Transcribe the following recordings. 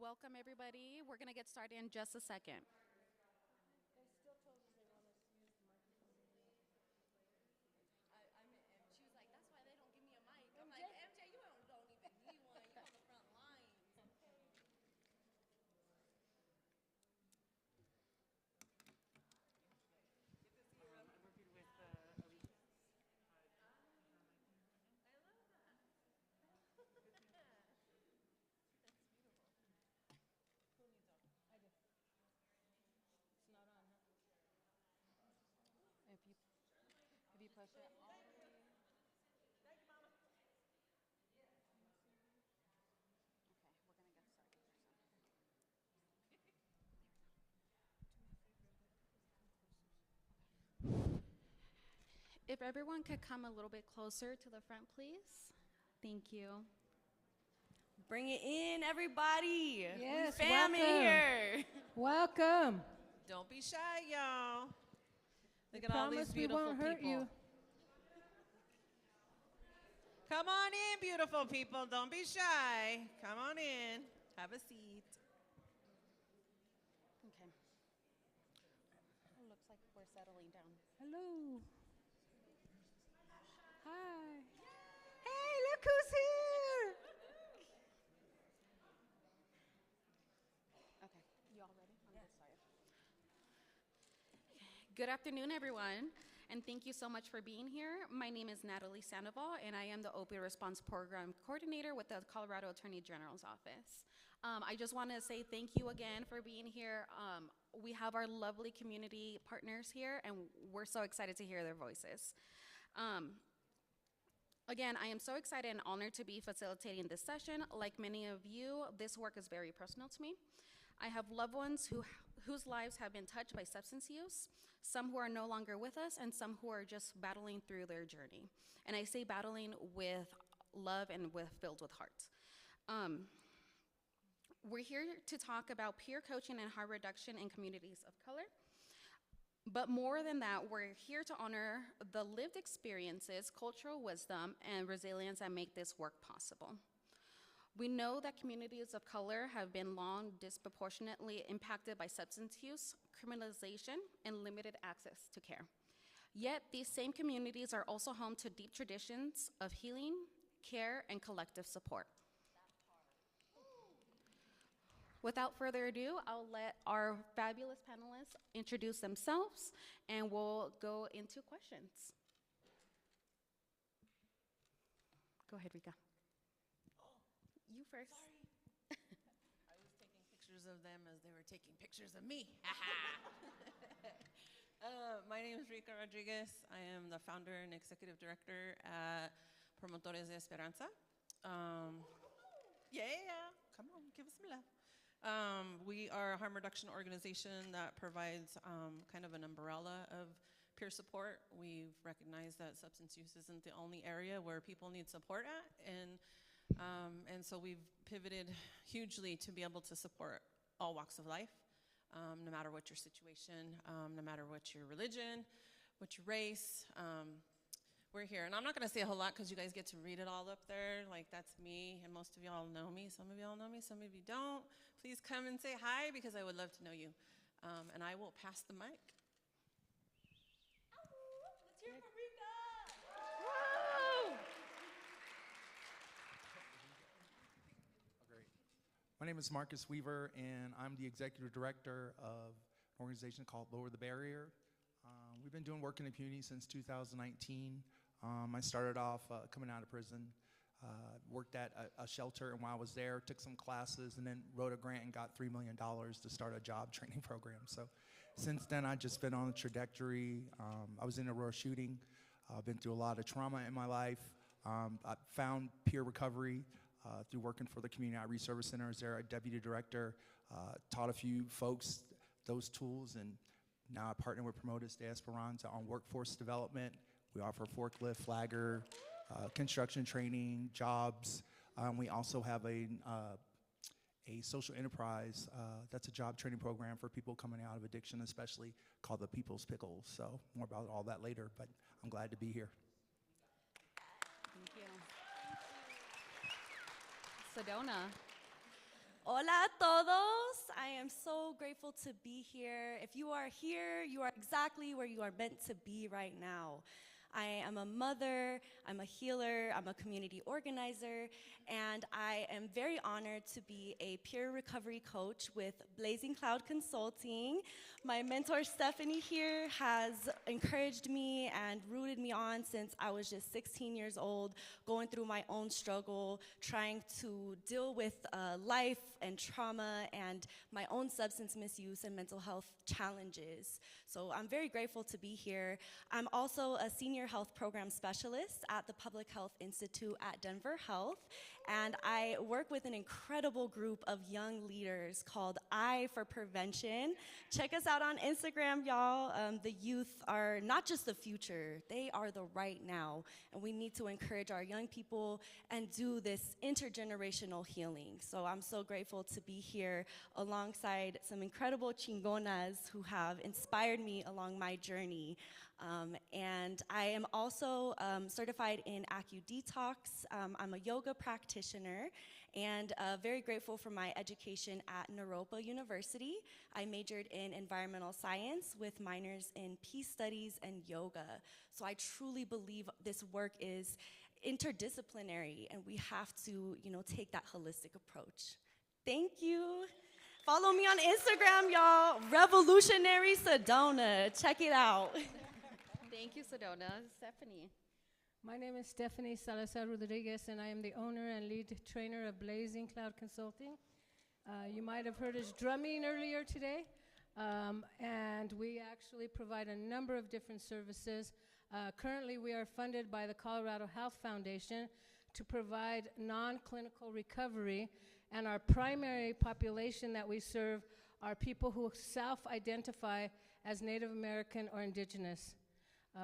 Welcome, everybody. We're going to get started in just a second. She was like, that's why they don't give me a mic. I'm like, MJ, you don't even need one. You're on the front lines. If you push it all the way. Okay, we're going to get started. If everyone could come a little bit closer to the front, please. Thank you. Bring it in, everybody. Yes, Fam in welcome. here. Welcome. Don't be shy, y'all. Look We at all these promise we beautiful won't hurt people. you. Come on in, beautiful people. Don't be shy. Come on in. Have a seat. Okay. It looks like we're settling down. Hello. Hi. Hey, look who's here. Okay, you all ready? I'm get started. Good afternoon, everyone, and thank you so much for being here. My name is Natalie Sandoval, and I am the Opioid Response Program Coordinator with the Colorado Attorney General's Office. I just want to say thank you again for being here. We have our lovely community partners here, and we're so excited to hear their voices. Again, I am so excited and honored to be facilitating this session. Like many of you, this work is very personal to me. I have loved ones whose lives have been touched by substance use, some who are no longer with us, and some who are just battling through their journey. And I say battling with love and filled with heart. We're here to talk about peer coaching and harm reduction in communities of color. But more than that, we're here to honor the lived experiences, cultural wisdom, and resilience that make this work possible. We know that communities of color have been long disproportionately impacted by substance use, criminalization, and limited access to care. Yet, these same communities are also home to deep traditions of healing, care, and collective support. Without further ado, I'll let our fabulous panelists introduce themselves, and we'll go into questions. Go ahead, Rika. You first. Sorry. I was taking pictures of them as they were taking pictures of me. My name is Rika Rodriguez. I am the founder and executive director at Promotores de Esperanza. Yeah, come on, give us some love. We are a harm reduction organization that provides kind of an umbrella of peer support. We've recognized that substance use isn't the only area where people need support at, and so we've pivoted hugely to be able to support all walks of life, no matter what your situation, no matter what your religion, what your race. We're here, and I'm not going to say a whole lot because you guys get to read it all up there. Like, that's me, and most of y'all know me. Some of y'all know me, some of you don't. Please come and say hi because I would love to know you. And I will pass the mic. Let's hear from Rika. Woo! Great. My name is Marcus Weaver, and I'm the executive director of an organization called Lower the Barrier. We've been doing work in the community since 2019. I started off coming out of prison, worked at a shelter, and while I was there, took some classes, and then wrote a grant and got $3 million to start a job training program. So since then, I've just been on a trajectory. I was in a rural shooting. I've been through a lot of trauma in my life. I found peer recovery through working for the Community Outreach Service Center as their deputy director, taught a few folks those tools, and now I partner with Promotores de Esperanza on workforce development. We offer forklift, flagger, construction training, jobs. We also have a social enterprise that's a job training program for people coming out of addiction, especially called the People's Pickles. So more about all that later, but I'm glad to be here. Thank you. Sedona. Hola a todos. I am so grateful to be here. If you are here, you are exactly where you are meant to be right now. I am a mother, I'm a healer, I'm a community organizer, and I am very honored to be a peer recovery coach with Blazing Cloud Consulting. My mentor Stephanie here has encouraged me and rooted me on since I was just 16 years old, going through my own struggle, trying to deal with life and trauma and my own substance misuse and mental health challenges. So I'm very grateful to be here. I'm also a senior health program specialist at the Public Health Institute at Denver Health, and I work with an incredible group of young leaders called I for Prevention. Check us out on Instagram, y'all. The youth are not just the future, they are the right now, and we need to encourage our young people and do this intergenerational healing. So I'm so grateful to be here alongside some incredible chingonas who have inspired me along my journey. And I am also certified in AcuDetox. I'm a yoga practitioner and very grateful for my education at Naropa University. I majored in environmental science with minors in peace studies and yoga. So I truly believe this work is interdisciplinary and we have to, take that holistic approach. Thank you. Follow me on Instagram, y'all. Revolutionary Sedona. Check it out. Thank you, Sedona. Stephanie. My name is Stephanie Salazar Rodriguez, and I am the owner and lead trainer of Blazing Cloud Consulting. You might have heard us drumming earlier today, and we actually provide a number of different services. Currently, we are funded by the Colorado Health Foundation to provide non-clinical recovery, and our primary population that we serve are people who self-identify as Native American or Indigenous.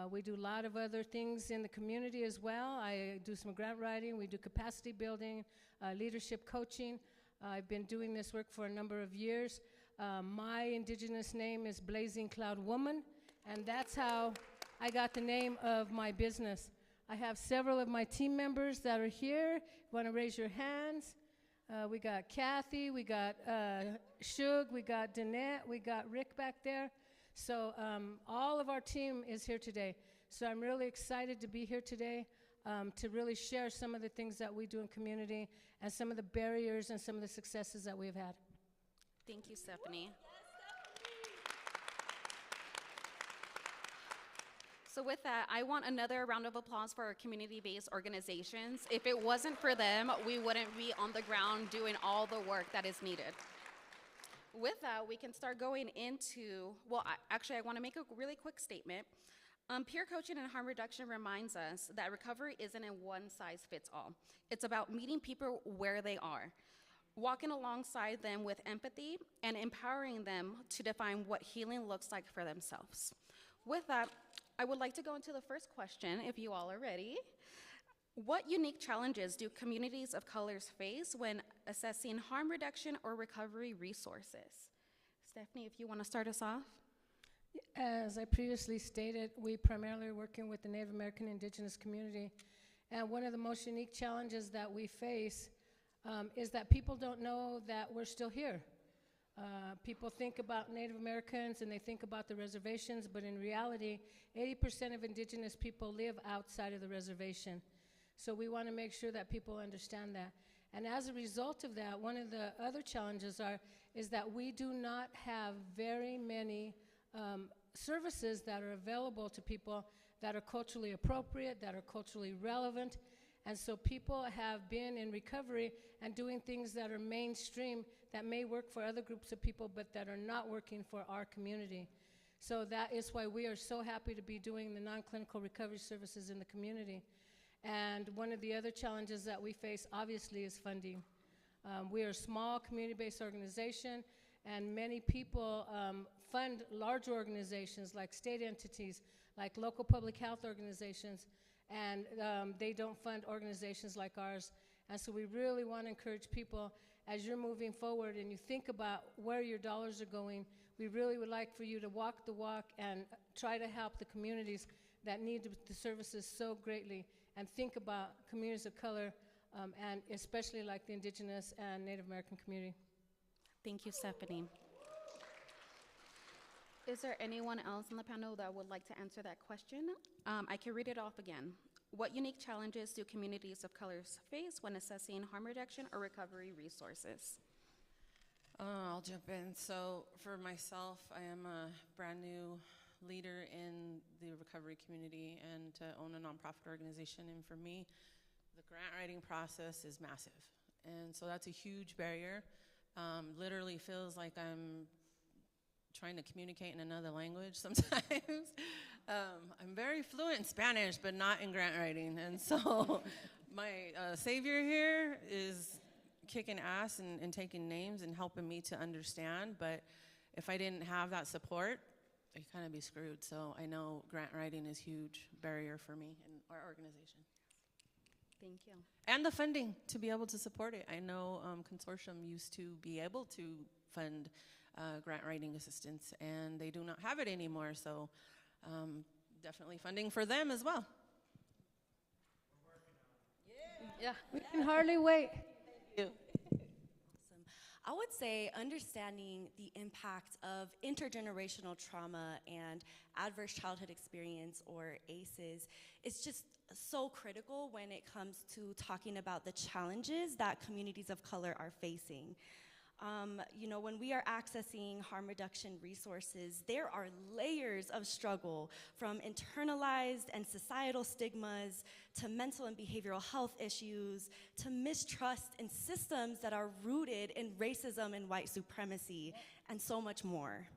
We do a lot of other things in the community as well. I do some grant writing, we do capacity building, leadership coaching. I've been doing this work for a number of years. My Indigenous name is Blazing Cloud Woman, and that's how I got the name of my business. I have several of my team members that are here. Want to raise your hands? We got Kathy, we got Shug, we got Danette, we got Rick back there. So all of our team is here today. So I'm really excited to be here today to really share some of the things that we do in community and some of the barriers and some of the successes that we've had. Thank you, Stephanie. So with that, I want another round of applause for our community-based organizations. If it wasn't for them, we wouldn't be on the ground doing all the work that is needed. With that, we can start going into, I want to make a really quick statement. Peer coaching and harm reduction reminds us that recovery isn't a one-size-fits-all. It's about meeting people where they are, walking alongside them with empathy, and empowering them to define what healing looks like for themselves. With that, I would like to go into the first question, if you all are ready. What unique challenges do communities of colors face when assessing harm reduction or recovery resources? Stephanie, if you want to start us off. As I previously stated, we primarily are working with the Native American Indigenous community. And one of the most unique challenges that we face is that people don't know that we're still here. People think about Native Americans and they think about the reservations, but in reality, 80% of Indigenous people live outside of the reservation. So we want to make sure that people understand that. And as a result of that, one of the other challenges is that we do not have very many services that are available to people that are culturally appropriate, that are culturally relevant. And so people have been in recovery and doing things that are mainstream that may work for other groups of people, but that are not working for our community. So that is why we are so happy to be doing the non-clinical recovery services in the community. And one of the other challenges that we face, obviously, is funding. We are a small community-based organization, and many people fund large organizations like state entities, like local public health organizations, and they don't fund organizations like ours. And so we really want to encourage people, as you're moving forward and you think about where your dollars are going, we really would like for you to walk the walk and try to help the communities that need the services so greatly, and think about communities of color, and especially like the Indigenous and Native American community. Thank you, Stephanie. Is there anyone else on the panel that would like to answer that question? I can read it off again. What unique challenges do communities of colors face when assessing harm reduction or recovery resources? I'll jump in. So for myself, I am a brand new leader in the recovery community and to own a nonprofit organization. And for me, the grant writing process is massive. And so that's a huge barrier. Literally feels like I'm trying to communicate in another language sometimes. I'm very fluent in Spanish, but not in grant writing. And so my savior here is kicking ass and taking names and helping me to understand. But if I didn't have that support, I'd kind of be screwed. So I know grant writing is a huge barrier for me and our organization. Thank you. And the funding to be able to support it. I know Consortium used to be able to fund grant writing assistance, and they do not have it anymore. So definitely funding for them as well. Yeah, we can hardly wait. Thank you. Awesome. I would say understanding the impact of intergenerational trauma and adverse childhood experience, or ACEs, is just so critical when it comes to talking about the challenges that communities of color are facing. When we are accessing harm reduction resources, there are layers of struggle, from internalized and societal stigmas to mental and behavioral health issues to mistrust in systems that are rooted in racism and white supremacy, and so much more.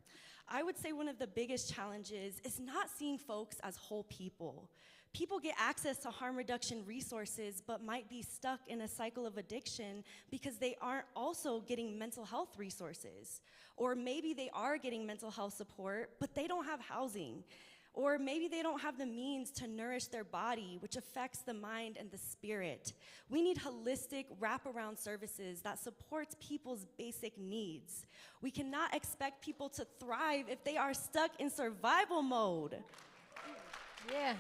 I would say one of the biggest challenges is not seeing folks as whole people. People get access to harm reduction resources but might be stuck in a cycle of addiction because they aren't also getting mental health resources. Or maybe they are getting mental health support, but they don't have housing. Or maybe they don't have the means to nourish their body, which affects the mind and the spirit. We need holistic wraparound services that supports people's basic needs. We cannot expect people to thrive if they are stuck in survival mode. Yeah.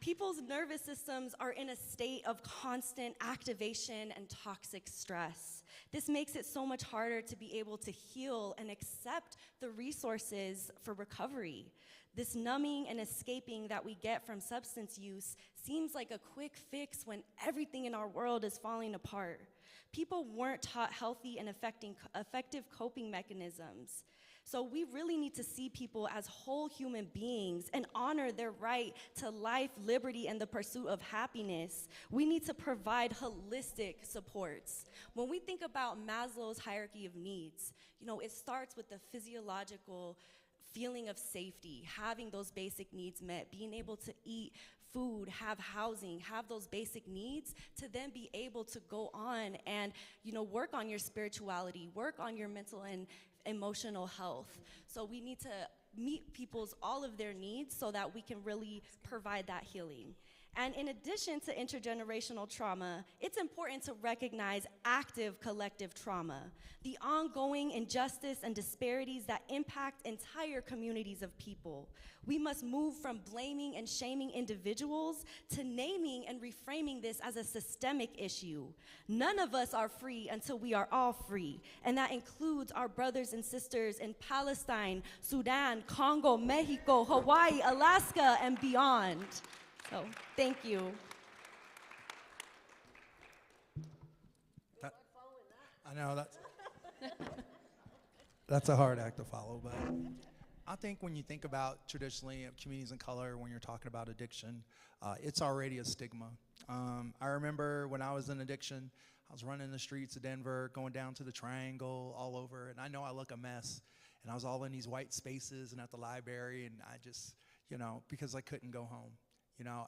People's nervous systems are in a state of constant activation and toxic stress. This makes it so much harder to be able to heal and accept the resources for recovery. This numbing and escaping that we get from substance use seems like a quick fix when everything in our world is falling apart. People weren't taught healthy and effective coping mechanisms. So we really need to see people as whole human beings and honor their right to life, liberty, and the pursuit of happiness. We need to provide holistic supports. When we think about Maslow's hierarchy of needs, it starts with the physiological feeling of safety, having those basic needs met, being able to eat food, have housing, have those basic needs, to then be able to go on and work on your spirituality, work on your mental and emotional health. So we need to meet all of their needs so that we can really provide that healing. And in addition to intergenerational trauma, it's important to recognize active collective trauma, the ongoing injustice and disparities that impact entire communities of people. We must move from blaming and shaming individuals to naming and reframing this as a systemic issue. None of us are free until we are all free, and that includes our brothers and sisters in Palestine, Sudan, Congo, Mexico, Hawaii, Alaska, and beyond. So, thank you. I know that's a hard act to follow, but I think when you think about traditionally communities of color, when you're talking about addiction, it's already a stigma. I remember when I was in addiction, I was running the streets of Denver, going down to the Triangle, all over, and I know I look a mess, and I was all in these white spaces and at the library, and I just, because I couldn't go home.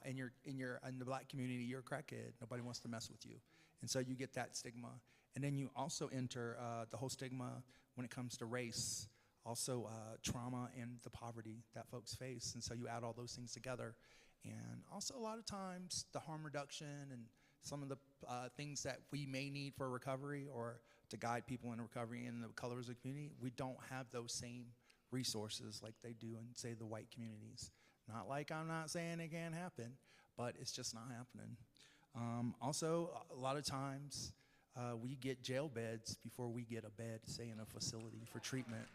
And you're in the black community, you're a crackhead. Nobody wants to mess with you. And so you get that stigma. And then you also enter the whole stigma when it comes to race, also trauma and the poverty that folks face. And so you add all those things together. And also a lot of times the harm reduction and some of the things that we may need for recovery or to guide people in recovery in the colors of the community, we don't have those same resources like they do in, say, the white communities. Not like I'm not saying it can't happen, but it's just not happening. Also, a lot of times, we get jail beds before we get a bed, say, in a facility for treatment.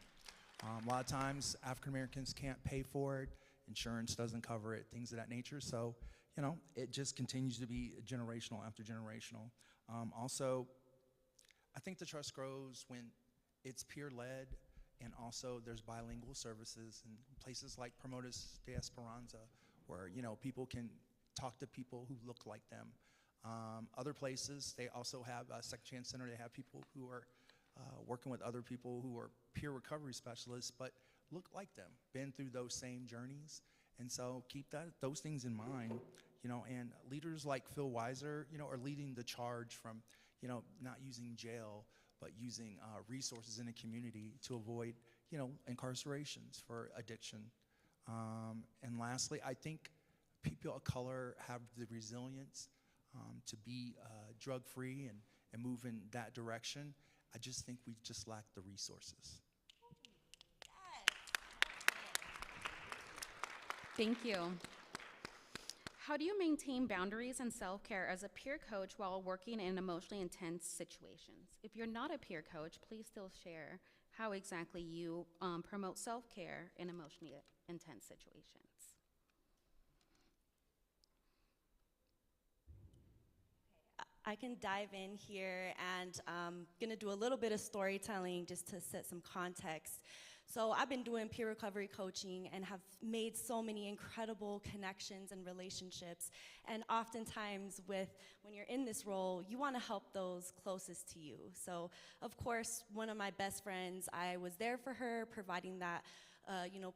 A lot of times, African Americans can't pay for it. Insurance doesn't cover it, things of that nature. So, you know, it just continues to be generational after generational. Also, I think the trust grows when it's peer-led, and also there's bilingual services and places like Promotus de Esperanza, where, you know, people can talk to people who look like them. Other places, they also have a Second Chance Center. They have people who are working with other people who are peer recovery specialists, but look like them, been through those same journeys. And so keep those things in mind, you know, and leaders like Phil Weiser, you know, are leading the charge from, you know, not using jail, but using resources in the community to avoid, you know, incarcerations for addiction. And lastly, I think people of color have the resilience to be drug-free and move in that direction. I just think we just lack the resources. Thank you. How do you maintain boundaries and self-care as a peer coach while working in emotionally intense situations? If you're not a peer coach, please still share how exactly you promote self-care in emotionally intense situations. I can dive in here, and I'm gonna do a little bit of storytelling just to set some context. So I've been doing peer recovery coaching and have made so many incredible connections and relationships. And oftentimes when you're in this role, you wanna help those closest to you. So of course, one of my best friends, I was there for her, providing that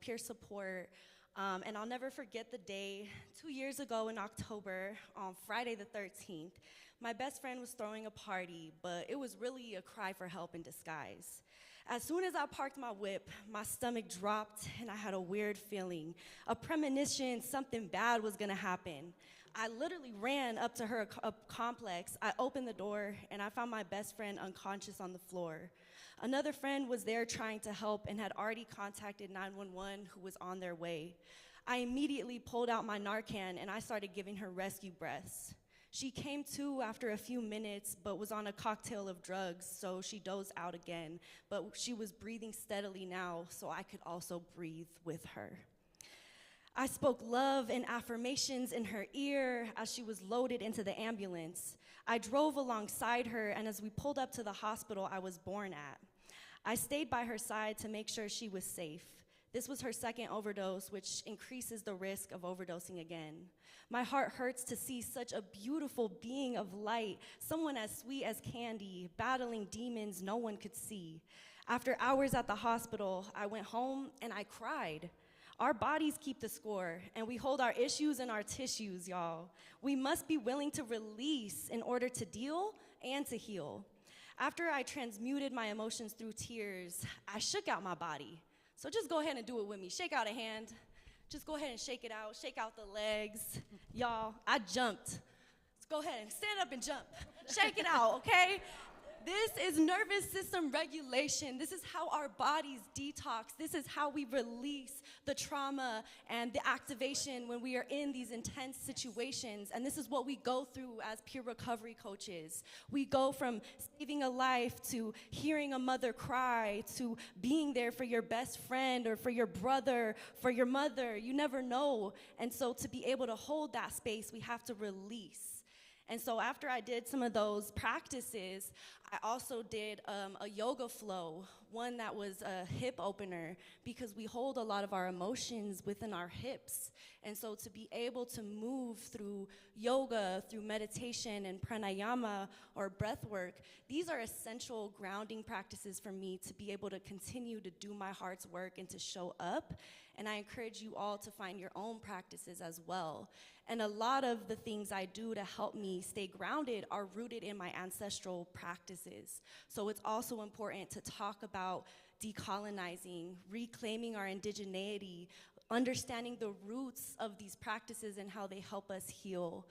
peer support. And I'll never forget the day, 2 years ago in October, on Friday the 13th, my best friend was throwing a party, but it was really a cry for help in disguise. As soon as I parked my whip, my stomach dropped and I had a weird feeling, a premonition something bad was gonna happen. I literally ran up to her complex. I opened the door and I found my best friend unconscious on the floor. Another friend was there trying to help and had already contacted 911, who was on their way. I immediately pulled out my Narcan and I started giving her rescue breaths. She came to after a few minutes, but was on a cocktail of drugs, so she dozed out again. But she was breathing steadily now, so I could also breathe with her. I spoke love and affirmations in her ear as she was loaded into the ambulance. I drove alongside her, and as we pulled up to the hospital I was born at, I stayed by her side to make sure she was safe. This was her second overdose, which increases the risk of overdosing again. My heart hurts to see such a beautiful being of light, someone as sweet as candy, battling demons no one could see. After hours at the hospital, I went home and I cried. Our bodies keep the score, and we hold our issues in our tissues, y'all. We must be willing to release in order to deal and to heal. After I transmuted my emotions through tears, I shook out my body. So just go ahead and do it with me. Shake out a hand. Just go ahead and shake it out. Shake out the legs. Y'all, I jumped. Let's go ahead and stand up and jump. Shake it out, okay? This is nervous system regulation. This is how our bodies detox. This is how we release the trauma and the activation when we are in these intense situations. And this is what we go through as peer recovery coaches. We go from saving a life to hearing a mother cry to being there for your best friend or for your brother, for your mother. You never know. And so to be able to hold that space, we have to release. And so after I did some of those practices, I also did a yoga flow, one that was a hip opener, because we hold a lot of our emotions within our hips. And so to be able to move through yoga, through meditation and pranayama or breath work, these are essential grounding practices for me to be able to continue to do my heart's work and to show up. And I encourage you all to find your own practices as well. And a lot of the things I do to help me stay grounded are rooted in my ancestral practices. So it's also important to talk about decolonizing, reclaiming our indigeneity, understanding the roots of these practices and how they help us heal.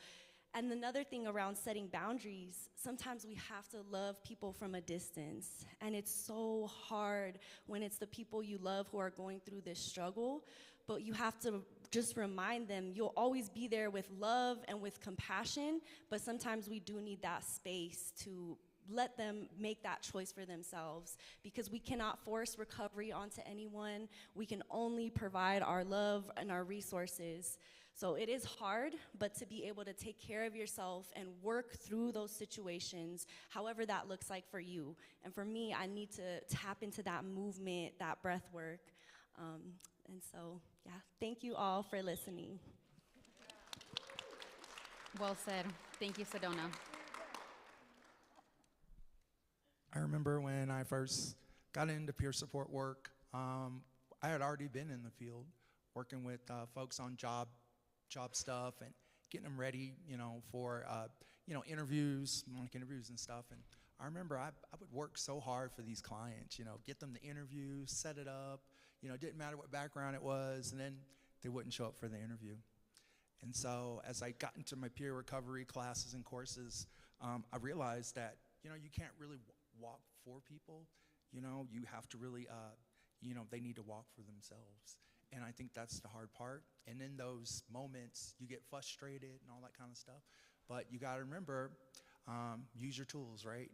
And another thing around setting boundaries, sometimes we have to love people from a distance. And it's so hard when it's the people you love who are going through this struggle, but you have to just remind them you'll always be there with love and with compassion, but sometimes we do need that space to let them make that choice for themselves, because we cannot force recovery onto anyone. We can only provide our love and our resources. So it is hard, but to be able to take care of yourself and work through those situations, however that looks like for you. And for me, I need to tap into that movement, that breath work. And so, yeah, thank you all for listening. Well said. Thank you, Sedona. I remember when I first got into peer support work, I had already been in the field working with folks on job stuff and getting them ready, for, interviews, mock interviews and stuff. And I remember I would work so hard for these clients, get them the interview, set it up, it didn't matter what background it was, and then they wouldn't show up for the interview. And so as I got into my peer recovery classes and courses, I realized that, you can't really walk for people. You have to really, they need to walk for themselves. And I think that's the hard part. And in those moments, you get frustrated and all that kind of stuff. But you got to remember, use your tools, right?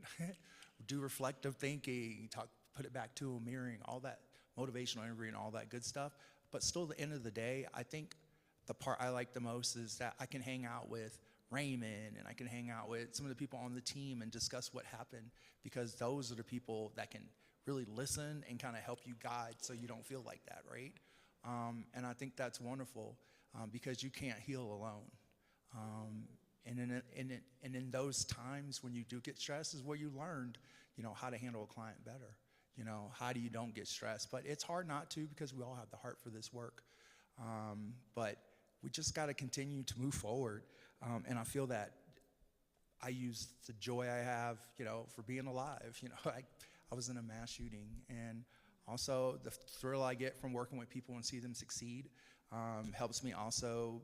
Do reflective thinking, put it back to mirroring, all that motivational interviewing, all that good stuff. But still, at the end of the day, I think the part I like the most is that I can hang out with Raymond and I can hang out with some of the people on the team and discuss what happened, because those are the people that can really listen and kind of help you guide so you don't feel like that, right? And I think that's wonderful, because you can't heal alone. And in those times when you do get stressed is where you learned, how to handle a client better. How do you don't get stressed? But it's hard not to, because we all have the heart for this work. But we just got to continue to move forward. And I feel that I use the joy I have, for being alive. I was in a mass shooting, and also the thrill I get from working with people and see them succeed helps me also,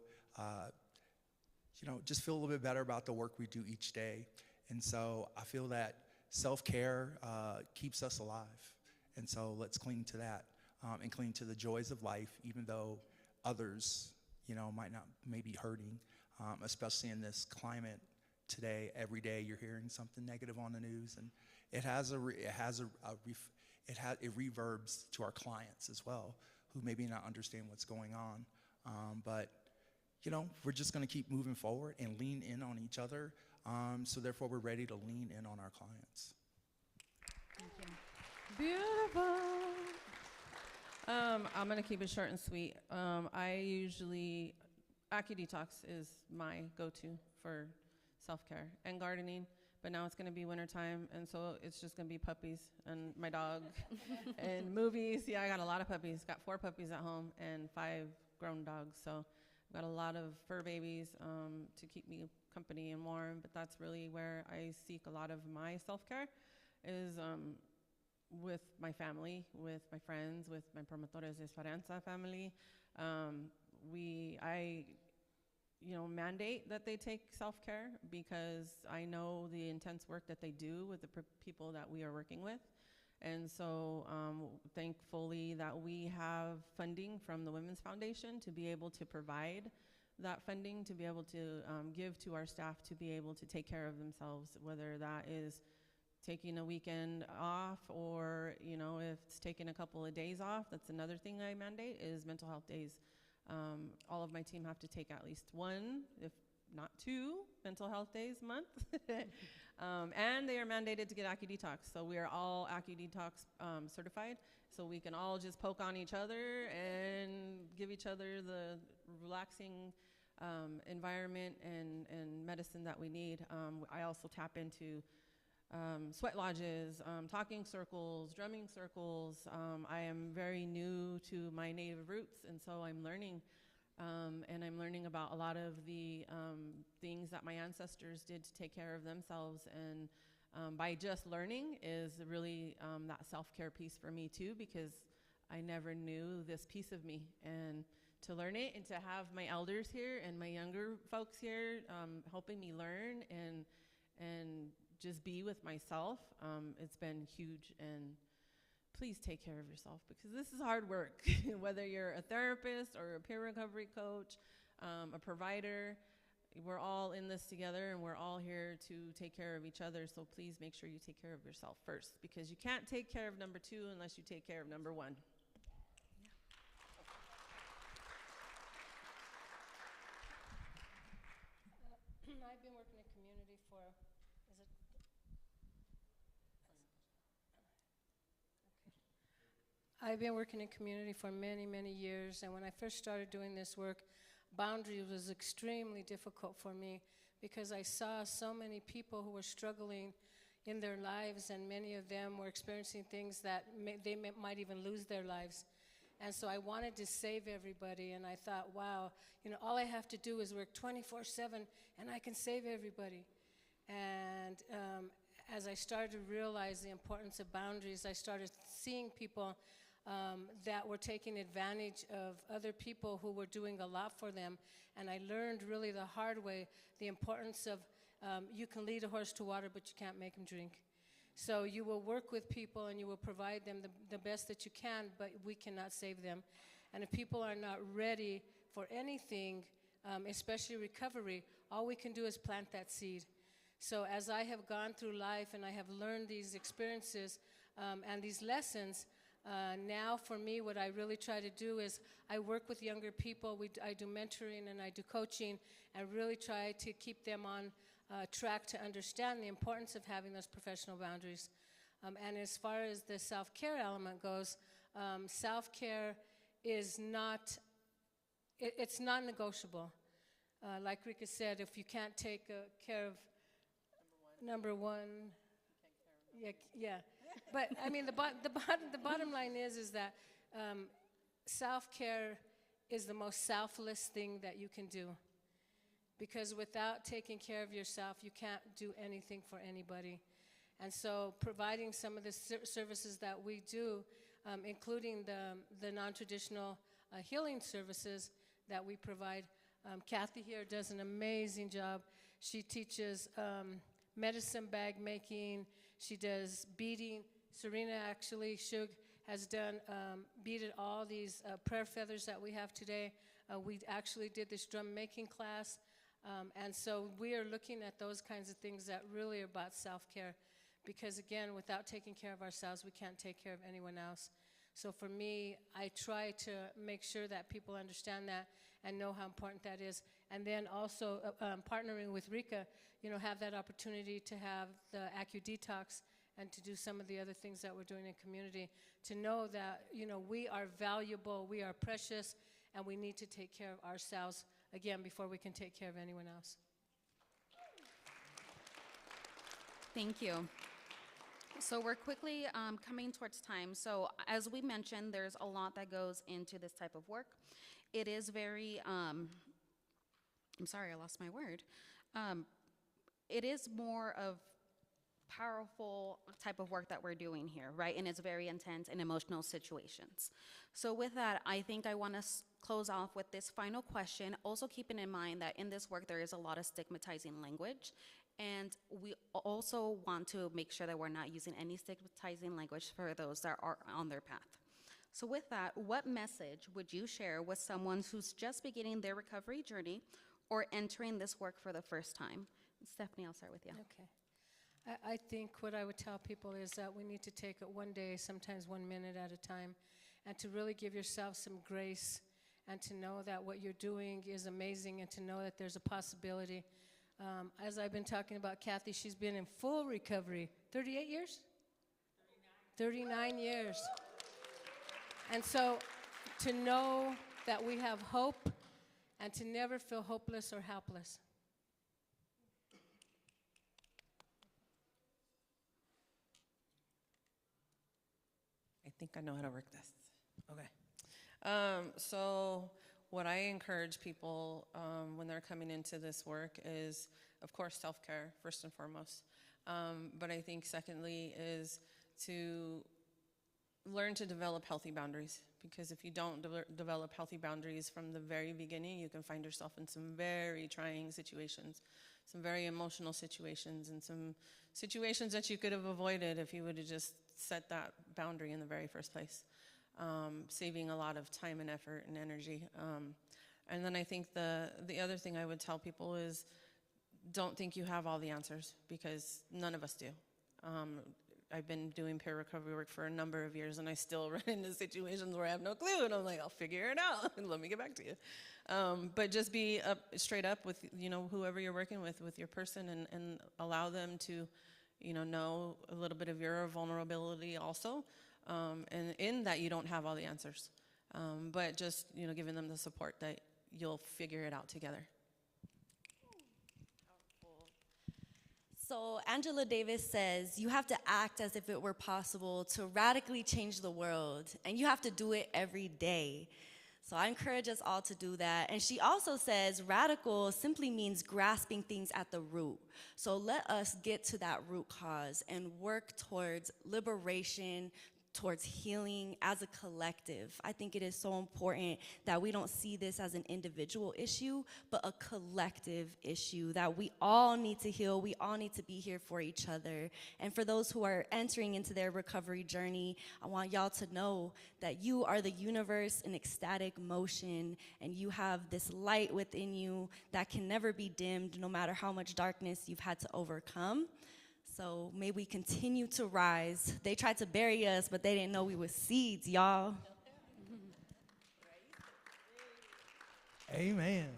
just feel a little bit better about the work we do each day. And so I feel that self-care keeps us alive. And so let's cling to that and cling to the joys of life, even though others, might not maybe hurting, especially in this climate today. Every day you're hearing something negative on the news, and it reverbs to our clients as well, who maybe not understand what's going on. But we're just going to keep moving forward and lean in on each other. So therefore, we're ready to lean in on our clients. Thank you. Beautiful. I'm going to keep it short and sweet. AccuDetox is my go-to for self-care and gardening, but now it's going to be wintertime, and so it's just going to be puppies and my dog and movies. Yeah, I got a lot of puppies. Got 4 puppies at home and 5 grown dogs, so I've got a lot of fur babies to keep me company and warm, but that's really where I seek a lot of my self-care is with my family, with my friends, with my Promotores de Esperanza family. I mandate that they take self-care, because I know the intense work that they do with the people that we are working with. And so thankfully that we have funding from the Women's Foundation to be able to provide that funding, to be able to give to our staff to be able to take care of themselves, whether that is taking a weekend off or, if it's taking a couple of days off. That's another thing I mandate is mental health days. All of my team have to take at least 1, if not 2, mental health days a month. And they are mandated to get AccuDetox. So we are all AccuDetox certified. So we can all just poke on each other and give each other the relaxing environment and medicine that we need. I also tap into sweat lodges, talking circles, drumming circles. I am very new to my native roots, and so I'm learning. And I'm learning about a lot of the things that my ancestors did to take care of themselves. And by just learning is really that self-care piece for me too, because I never knew this piece of me. And to learn it and to have my elders here and my younger folks here helping me learn and just be with myself, it's been huge. And please take care of yourself, because this is hard work. Whether you're a therapist or a peer recovery coach, a provider, we're all in this together, and we're all here to take care of each other, so please make sure you take care of yourself first, because you can't take care of number 2 unless you take care of number 1. I've been working in community for, is it? I've been working in community for many, many years, and when I first started doing this work, boundary was extremely difficult for me because I saw so many people who were struggling in their lives, and many of them were experiencing things that might even lose their lives. And so I wanted to save everybody, and I thought, wow, all I have to do is work 24/7, and I can save everybody. And as I started to realize the importance of boundaries, I started seeing people that were taking advantage of other people who were doing a lot for them. And I learned really the hard way the importance of you can lead a horse to water, but you can't make him drink. So you will work with people and you will provide them the best that you can, but we cannot save them. And if people are not ready for anything, especially recovery, all we can do is plant that seed. So as I have gone through life and I have learned these experiences and these lessons, now for me what I really try to do is I work with younger people. I do mentoring and I do coaching and really try to keep them on track to understand the importance of having those professional boundaries. And as far as the self-care element goes, self-care is not, it's non-negotiable. Like Rika said, if you can't take care of number one, yeah. But I mean, the bottom line is that self-care is the most selfless thing that you can do. Because without taking care of yourself, you can't do anything for anybody. And so providing some of the services that we do, including the non-traditional healing services that we provide, Kathy here does an amazing job. She teaches medicine bag making. She does beading. Serena actually, Shug, has done, beaded all these prayer feathers that we have today. We actually did this drum making class. And so we are looking at those kinds of things that really are about self-care. Because again, without taking care of ourselves, we can't take care of anyone else. So for me, I try to make sure that people understand that and know how important that is. And then also partnering with Rika, have that opportunity to have the AccuDetox and to do some of the other things that we're doing in community, to know that, we are valuable, we are precious, and we need to take care of ourselves, again, before we can take care of anyone else. Thank you. So we're quickly coming towards time. So as we mentioned, there's a lot that goes into this type of work. It is very, I'm sorry, I lost my word. It is more of powerful type of work that we're doing here, right? And it's very intense and emotional situations. So with that, I think I want to close off with this final question, also keeping in mind that in this work there is a lot of stigmatizing language, and we also want to make sure that we're not using any stigmatizing language for those that are on their path. So with that, what message would you share with someone who's just beginning their recovery journey or entering this work for the first time? Stephanie, I'll start with you. Okay. I think what I would tell people is that we need to take it one day, sometimes 1 minute at a time, and to really give yourself some grace and to know that what you're doing is amazing and to know that there's a possibility. As I've been talking about Kathy, she's been in full recovery. 38 years? 39 years. And so to know that we have hope and to never feel hopeless or helpless. I think I know how to work this. Okay. So what I encourage people when they're coming into this work is, of course, self-care, first and foremost. But I think secondly is to learn to develop healthy boundaries. Because if you don't develop healthy boundaries from the very beginning, you can find yourself in some very trying situations, some very emotional situations, and some situations that you could have avoided if you would have just set that boundary in the very first place, saving a lot of time and effort and energy. And then I think the other thing I would tell people is don't think you have all the answers, because none of us do. I've been doing peer recovery work for a number of years, and I still run into situations where I have no clue, and I'm like, I'll figure it out, and let me get back to you. But just be straight up with, whoever you're working with your person, and allow them to, know a little bit of your vulnerability also, and in that you don't have all the answers. But just, giving them the support that you'll figure it out together. So Angela Davis says, you have to act as if it were possible to radically change the world, and you have to do it every day. So I encourage us all to do that. And she also says radical simply means grasping things at the root. So let us get to that root cause and work towards liberation, towards healing as a collective. I think it is so important that we don't see this as an individual issue, but a collective issue, that we all need to heal, we all need to be here for each other. And for those who are entering into their recovery journey, I want y'all to know that you are the universe in ecstatic motion, and you have this light within you that can never be dimmed, no matter how much darkness you've had to overcome. So may we continue to rise. They tried to bury us, but they didn't know we were seeds, y'all. Amen.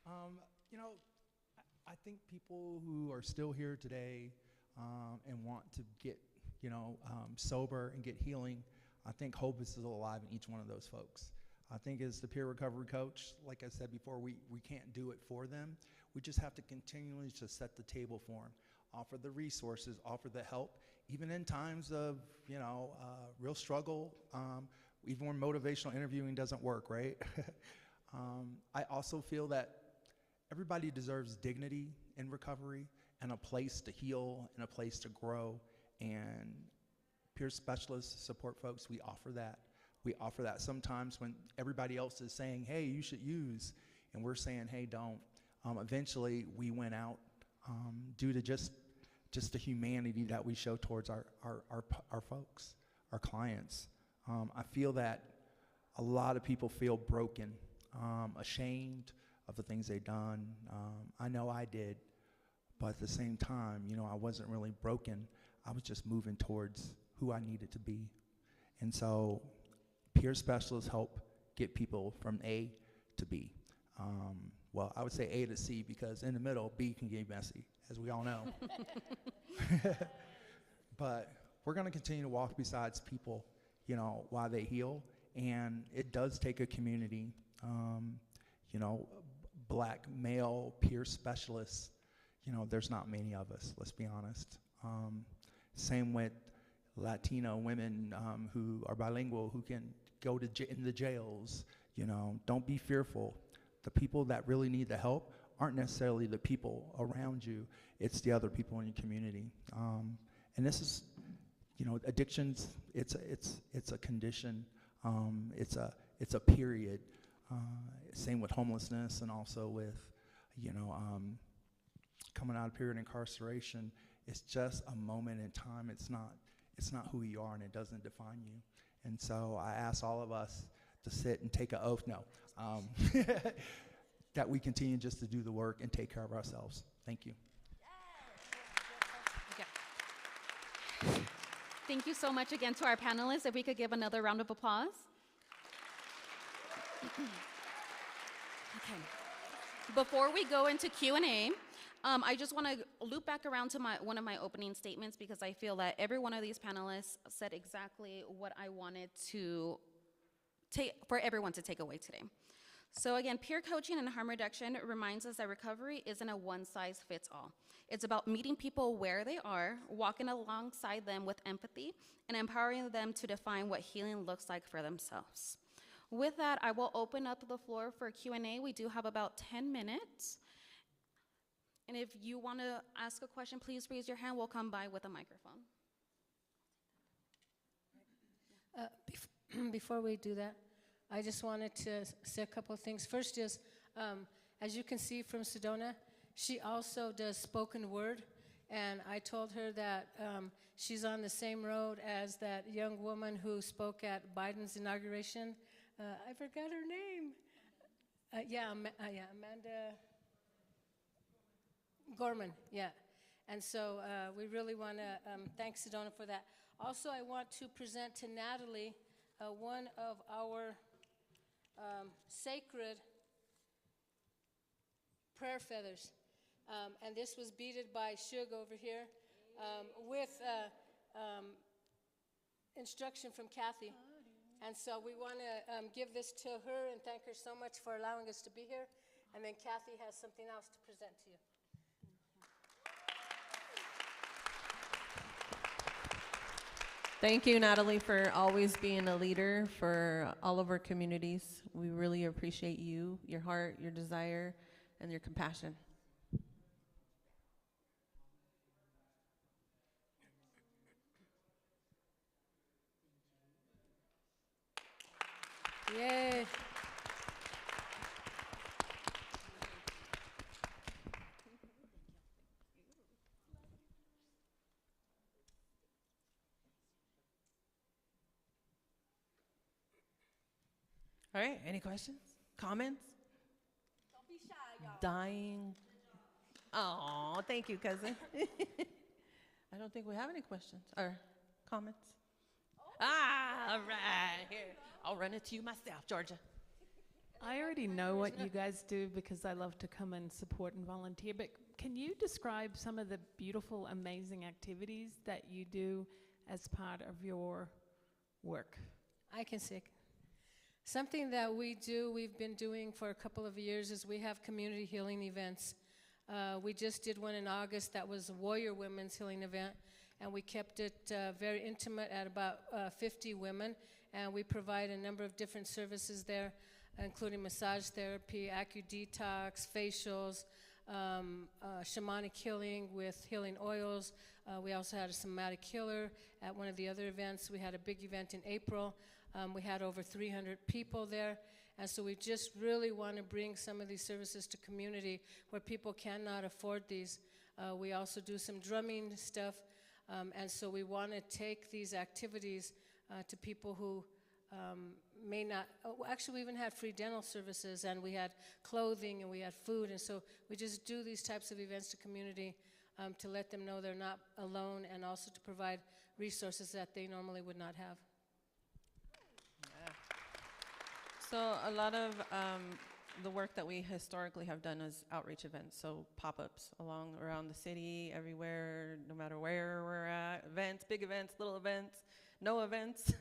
I think people who are still here today and want to get, sober and get healing, I think hope is still alive in each one of those folks. I think as the peer recovery coach, like I said before, we can't do it for them. We just have to continually just set the table for them. Offer the resources, offer the help, even in times of, real struggle, even when motivational interviewing doesn't work, right? I also feel that everybody deserves dignity in recovery, and a place to heal, and a place to grow, and peer specialists, support folks, we offer that. We offer that sometimes when everybody else is saying, hey, you should use, and we're saying, hey, don't. Eventually, we went out due to just the humanity that we show towards our folks, our clients. I feel that a lot of people feel broken, ashamed of the things they've done. I know I did, but at the same time, I wasn't really broken. I was just moving towards who I needed to be. And so peer specialists help get people from A to B. Well, I would say A to C, because in the middle, B can get messy, as we all know. But we're going to continue to walk beside people, while they heal. And it does take a community, black male peer specialists. There's not many of us, let's be honest. Same with Latino women who are bilingual, who can go to in the jails. Don't be fearful. The people that really need the help aren't necessarily the people around you. It's the other people in your community. And this is, addictions. It's a condition. It's a period. Same with homelessness, and also with, coming out of period incarceration. It's just a moment in time. It's not who you are, and it doesn't define you. And so I ask all of us to sit and take an oath. No. That we continue just to do the work and take care of ourselves. Thank you. Okay. Thank you so much again to our panelists. If we could give another round of applause. Okay. Before we go into Q&A, I just want to loop back around to one of my opening statements, because I feel that every one of these panelists said exactly what I wanted to for everyone to take away today. So again, peer coaching and harm reduction reminds us that recovery isn't a one-size-fits-all. It's about meeting people where they are, walking alongside them with empathy, and empowering them to define what healing looks like for themselves. With that, I will open up the floor for Q&A. We do have about 10 minutes. And if you want to ask a question, please raise your hand. We'll come by with a microphone. Before we do that, I just wanted to say a couple of things. First is, as you can see from Sedona, she also does spoken word, and I told her that she's on the same road as that young woman who spoke at Biden's inauguration. I forgot her name. Amanda Gorman, yeah. And so we really want to thank Sedona for that. Also, I want to present to Natalie one of our sacred prayer feathers. And this was beaded by Shug over here with instruction from Kathy. And so we want to give this to her and thank her so much for allowing us to be here. And then Kathy has something else to present to you. Thank you, Natalie, for always being a leader for all of our communities. We really appreciate you, your heart, your desire, and your compassion. Yay. All right, any questions, comments? Don't be shy, y'all. Dying. Oh, thank you, cousin. I don't think we have any questions or comments. All right, here. I'll run it to you myself, Georgia. I already know what you guys do because I love to come and support and volunteer, but can you describe some of the beautiful, amazing activities that you do as part of your work? I can say. Something that we've been doing for a couple of years is we have community healing events. We just did one in August that was a Warrior Women's Healing event, and we kept it very intimate at about 50 women, and we provide a number of different services there, including massage therapy, acu-detox, facials, shamanic healing with healing oils. We also had a somatic healer at one of the other events. We had a big event in April. We had over 300 people there, and so we just really want to bring some of these services to community where people cannot afford these. We also do some drumming stuff, and so we want to take these activities to people who may not, actually we even had free dental services, and we had clothing, and we had food, and so we just do these types of events to community to let them know they're not alone, and also to provide resources that they normally would not have. So a lot of the work that we historically have done is outreach events, so pop-ups around the city, everywhere, no matter where we're at, events, big events, little events, no events.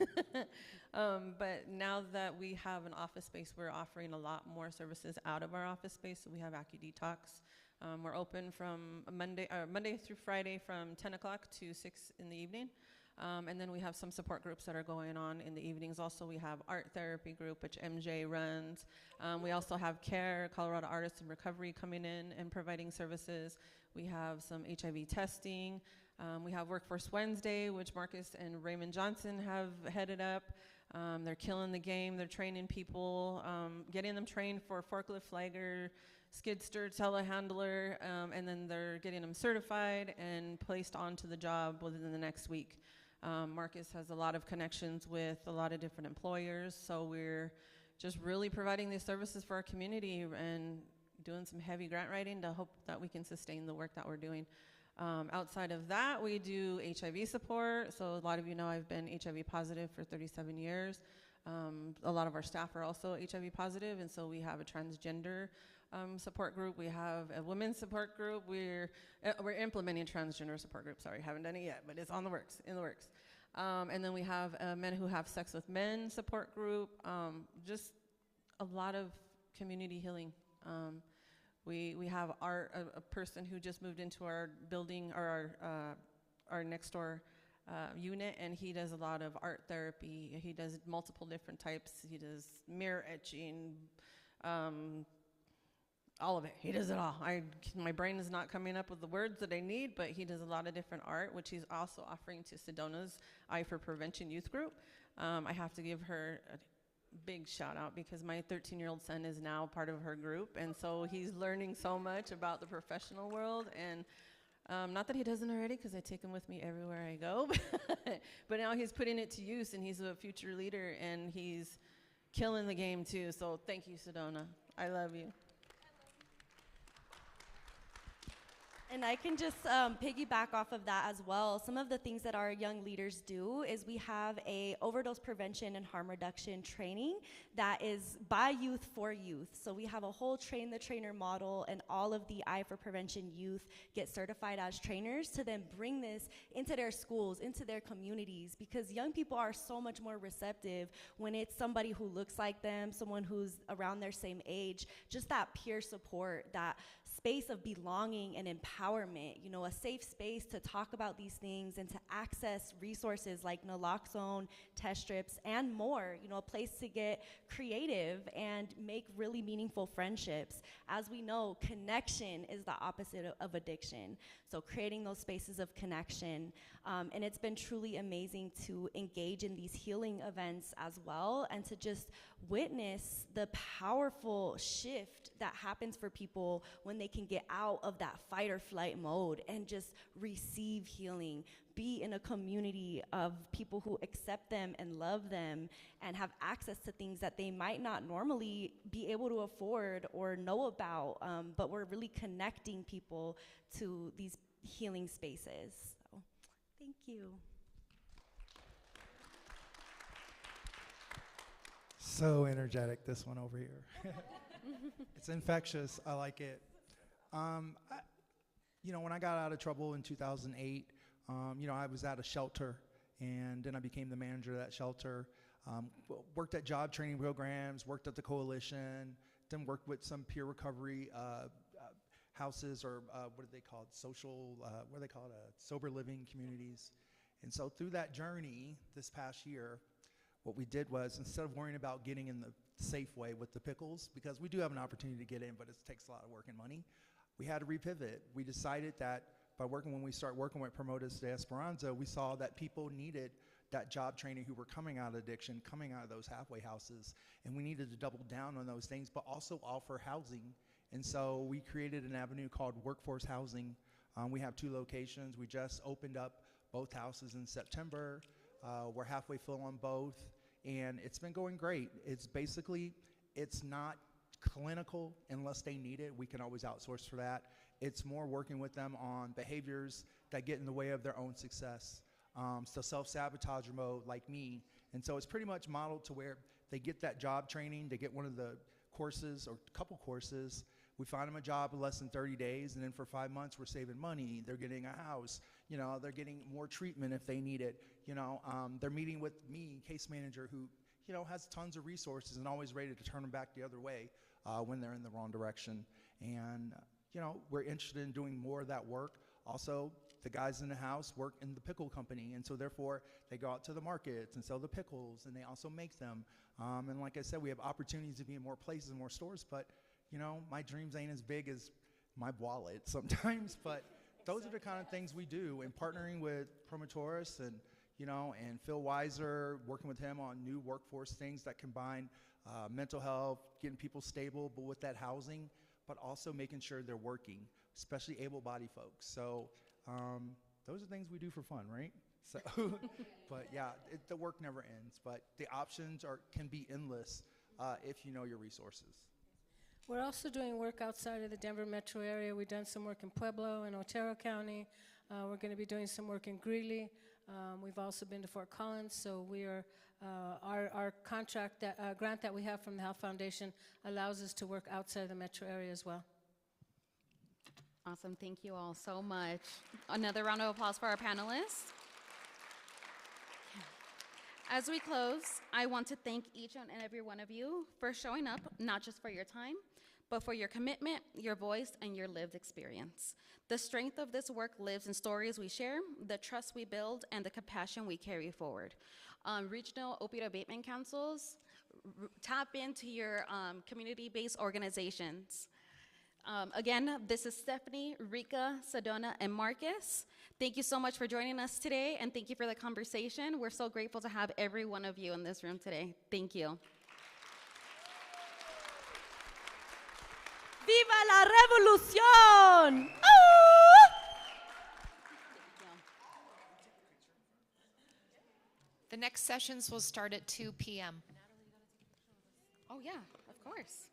But now that we have an office space, we're offering a lot more services out of our office space. So we have acu-detox. We're open from Monday through Friday from 10 o'clock to 6 in the evening. And then we have some support groups that are going on in the evenings. Also, we have art therapy group, which MJ runs. We also have CARE, Colorado Artists in Recovery, coming in and providing services. We have some HIV testing. We have Workforce Wednesday, which Marcus and Raymond Johnson have headed up. They're killing the game. They're training people, getting them trained for forklift flagger, skidster, telehandler, and then they're getting them certified and placed onto the job within the next week. Marcus has a lot of connections with a lot of different employers, so we're just really providing these services for our community and doing some heavy grant writing to hope that we can sustain the work that we're doing. Outside of that, we do HIV support. So a lot of you know I've been HIV positive for 37 years. A lot of our staff are also HIV positive, and so we have a transgender support group. We have a women's support group. We're implementing transgender support group. Sorry, haven't done it yet, but it's in the works. And then we have a men who have sex with men support group. Just a lot of community healing. We have a person who just moved into our building, or our next door unit, and he does a lot of art therapy. He does multiple different types. He does mirror etching, all of it. He does it all. My brain is not coming up with the words that I need, but he does a lot of different art, which he's also offering to Sedona's Eye for Prevention youth group. I have to give her a big shout out because my 13-year-old son is now part of her group, and so he's learning so much about the professional world. And not that he doesn't already, because I take him with me everywhere I go, but now he's putting it to use, and he's a future leader, and he's killing the game too. So thank you, Sedona. I love you. And I can just piggyback off of that as well. Some of the things that our young leaders do is we have a overdose prevention and harm reduction training that is by youth for youth. So we have a whole train the trainer model, and all of the I for Prevention youth get certified as trainers to then bring this into their schools, into their communities, because young people are so much more receptive when it's somebody who looks like them, someone who's around their same age, just that peer support, that space of belonging and empowerment, you know, a safe space to talk about these things and to access resources like naloxone, test strips, and more, you know, a place to get creative and make really meaningful friendships. As we know, connection is the opposite of addiction. So creating those spaces of connection. And it's been truly amazing to engage in these healing events as well, and to just witness the powerful shift that happens for people when they can get out of that fight or flight mode and just receive healing, be in a community of people who accept them and love them and have access to things that they might not normally be able to afford or know about, but we're really connecting people to these healing spaces. So, thank you. So energetic, this one over here. It's infectious. I like it. You know, when I got out of trouble in 2008, you know, I was at a shelter, and then I became the manager of that shelter. Worked at job training programs, worked at the coalition, then worked with some peer recovery houses, or what are they called? Social, what are they called? Sober living communities. And so through that journey this past year, what we did was, instead of worrying about getting in the safe way with the pickles, because we do have an opportunity to get in, but it takes a lot of work and money, we had to repivot. We decided that when we start working with Promoters de Esperanza, we saw that people needed that job training who were coming out of addiction, coming out of those halfway houses, and we needed to double down on those things, but also offer housing. And so we created an avenue called workforce housing. We have 2 locations. We just opened up both houses in September. We're halfway full on both, and it's been going great. It's basically, it's not clinical unless they need it. We can always outsource for that. It's more working with them on behaviors that get in the way of their own success. So self-sabotage mode, like me. And so it's pretty much modeled to where they get that job training, they get one of the courses or a couple courses. We find them a job in less than 30 days, and then for 5 months we're saving money. They're getting a house. You know, they're getting more treatment if they need it. You know, they're meeting with me, case manager, who, you know, has tons of resources and always ready to turn them back the other way when they're in the wrong direction. And, you know, we're interested in doing more of that work. Also, the guys in the house work in the pickle company, and so therefore they go out to the markets and sell the pickles, and they also make them. And like I said, we have opportunities to be in more places and more stores, but, you know, my dreams ain't as big as my wallet sometimes, but those are the kind of things we do. And partnering with Promotores and, you know, and Phil Weiser, working with him on new workforce things that combine mental health, getting people stable, but with that housing, but also making sure they're working, especially able-bodied folks. So those are things we do for fun, right? So, but yeah, the work never ends, but the options can be endless if you know your resources. We're also doing work outside of the Denver metro area. We've done some work in Pueblo and Otero County. We're going to be doing some work in Greeley. We've also been to Fort Collins, so we are, our contract, grant that we have from the Health Foundation allows us to work outside the metro area as well. Awesome. Thank you all so much. Another round of applause for our panelists. As we close, I want to thank each and every one of you for showing up, not just for your time, but for your commitment, your voice, and your lived experience. The strength of this work lives in stories we share, the trust we build, and the compassion we carry forward. Regional opioid abatement councils, tap into your community-based organizations. Again, this is Stephanie, Rika, Sedona, and Marcus. Thank you so much for joining us today, and thank you for the conversation. We're so grateful to have every one of you in this room today. Thank you. ¡Viva la revolución! The next sessions will start at 2 p.m. Oh, yeah, of course.